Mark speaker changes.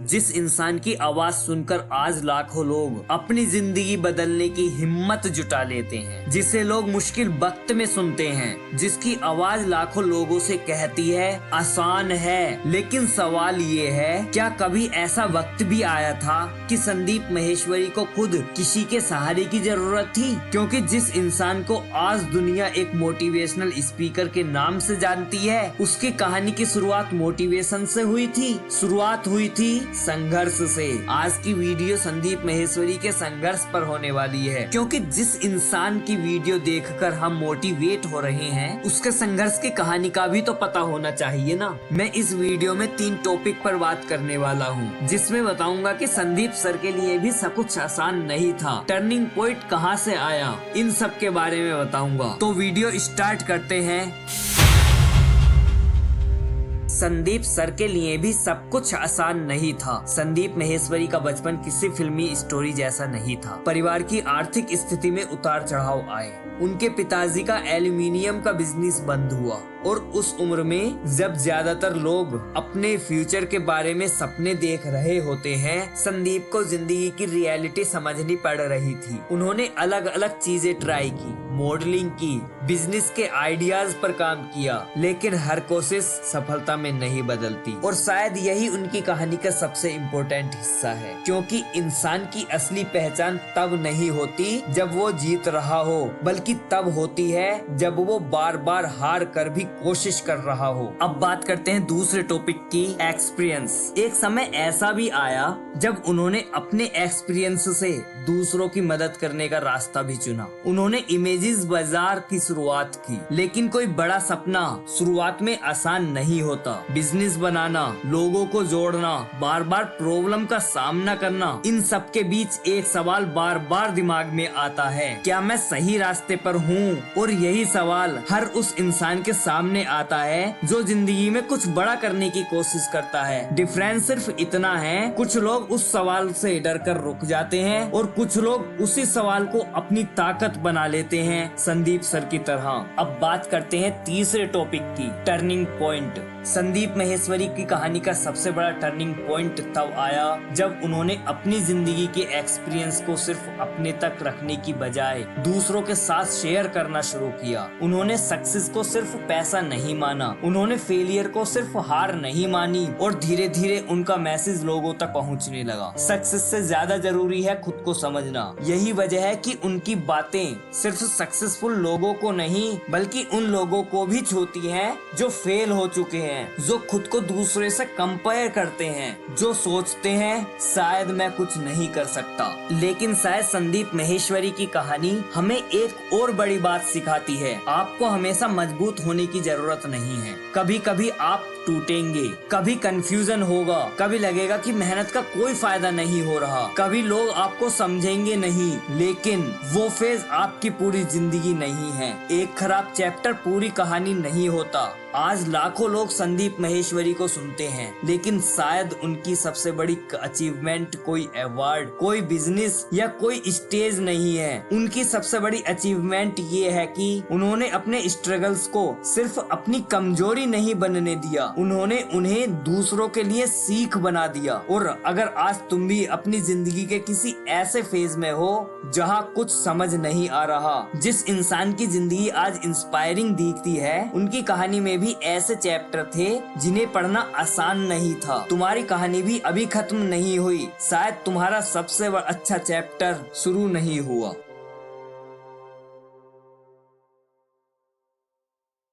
Speaker 1: जिस इंसान की आवाज सुनकर आज लाखों लोग अपनी जिंदगी बदलने की हिम्मत जुटा लेते हैं, जिसे लोग मुश्किल वक्त में सुनते हैं, जिसकी आवाज लाखों लोगों से कहती है आसान है। लेकिन सवाल ये है, क्या कभी ऐसा वक्त भी आया था कि संदीप माहेश्वरी को खुद किसी के सहारे की जरूरत थी? क्योंकि जिस इंसान को आज दुनिया एक मोटिवेशनल स्पीकर के नाम से जानती है, उसकी कहानी की शुरुआत मोटिवेशन से हुई थी, शुरुआत हुई थी संघर्ष से। आज की वीडियो संदीप माहेश्वरी के संघर्ष पर होने वाली है, क्योंकि जिस इंसान की वीडियो देखकर हम मोटिवेट हो रहे हैं, उसके संघर्ष की कहानी का भी तो पता होना चाहिए ना। मैं इस वीडियो में 3 टॉपिक पर बात करने वाला हूँ, जिसमें बताऊंगा कि संदीप सर के लिए भी सब कुछ आसान नहीं था, टर्निंग पॉइंट कहाँ से आया, इन सब के बारे में बताऊंगा। तो वीडियो स्टार्ट करते हैं। संदीप सर के लिए भी सब कुछ आसान नहीं था। संदीप माहेश्वरी का बचपन किसी फिल्मी स्टोरी जैसा नहीं था। परिवार की आर्थिक स्थिति में उतार चढ़ाव आए। उनके पिताजी का एल्यूमिनियम का बिजनेस बंद हुआ और उस उम्र में जब ज्यादातर लोग अपने फ्यूचर के बारे में सपने देख रहे होते हैं, संदीप को जिंदगी की रियलिटी समझनी पड़ रही थी। उन्होंने अलग अलग चीजें ट्राई की, मॉडलिंग की, बिजनेस के आइडियाज पर काम किया, लेकिन हर कोशिश सफलता में नहीं बदलती। और शायद यही उनकी कहानी का सबसे इम्पोर्टेंट हिस्सा है, क्योंकि इंसान की असली पहचान तब नहीं होती जब वो जीत रहा हो, बल्कि तब होती है जब वो बार बार हार कर भी कोशिश कर रहा हो। अब बात करते हैं दूसरे टॉपिक की, एक्सपीरियंस। एक समय ऐसा भी आया जब उन्होंने अपने एक्सपीरियंस से दूसरों की मदद करने का रास्ता भी चुना। उन्होंने इमेजेस बाजार की शुरुआत की, लेकिन कोई बड़ा सपना शुरुआत में आसान नहीं होता। बिजनेस बनाना, लोगों को जोड़ना, बार बार प्रॉब्लम का सामना करना, इन सब के बीच एक सवाल बार बार दिमाग में आता है, क्या मैं सही रास्ते पर हूँ? और यही सवाल हर उस इंसान के सामने आता है जो जिंदगी में कुछ बड़ा करने की कोशिश करता है। डिफरेंस सिर्फ इतना है, कुछ लोग उस सवाल से डर कर रुक जाते हैं और कुछ लोग उसी सवाल को अपनी ताकत बना लेते हैं, संदीप सर की तरह। अब बात करते हैं तीसरे टॉपिक की, टर्निंग पॉइंट। संदीप माहेश्वरी की कहानी का सबसे बड़ा टर्निंग पॉइंट तब आया जब उन्होंने अपनी जिंदगी के एक्सपीरियंस को सिर्फ अपने तक रखने की बजाय दूसरों के साथ शेयर करना शुरू किया। उन्होंने सक्सेस को सिर्फ पैसा नहीं माना, उन्होंने फेलियर को सिर्फ हार नहीं मानी, और धीरे धीरे उनका मैसेज लोगों तक पहुंचने लगा। सक्सेस से ज्यादा जरूरी है खुद को समझना। यही वजह है कि उनकी बातें सिर्फ सक्सेसफुल लोगों को नहीं, बल्कि उन लोगों को भी छूती हैं जो फेल हो चुके हैं, जो खुद को दूसरे से कंपेयर करते हैं, जो सोचते हैं शायद मैं कुछ नहीं कर सकता। लेकिन शायद संदीप माहेश्वरी की कहानी हमें एक और बड़ी बात सिखाती है, आपको हमेशा मजबूत होने की जरूरत नहीं है। कभी कभी आप टूटेंगे, कभी कंफ्यूजन होगा, कभी लगेगा कि मेहनत का कोई फायदा नहीं हो रहा, कभी लोग आपको समझेंगे नहीं, लेकिन वो फेज आपकी पूरी जिंदगी नहीं है। एक खराब चैप्टर पूरी कहानी नहीं होता। आज लाखों लोग संदीप माहेश्वरी को सुनते हैं, लेकिन शायद उनकी सबसे बड़ी अचीवमेंट कोई अवार्ड, कोई बिजनेस या कोई स्टेज नहीं है। उनकी सबसे बड़ी अचीवमेंट ये है कि उन्होंने अपने स्ट्रगल्स को सिर्फ अपनी कमजोरी नहीं बनने दिया, उन्होंने उन्हें दूसरों के लिए सीख बना दिया। और अगर आज तुम भी अपनी जिंदगी के किसी ऐसे फेज में हो जहां कुछ समझ नहीं आ रहा, जिस इंसान की जिंदगी आज इंस्पायरिंग दिखती है, उनकी कहानी में भी ऐसे चैप्टर थे जिन्हें पढ़ना आसान नहीं था। तुम्हारी कहानी भी अभी खत्म नहीं हुई, शायद तुम्हारा सबसे अच्छा चैप्टर शुरू नहीं हुआ।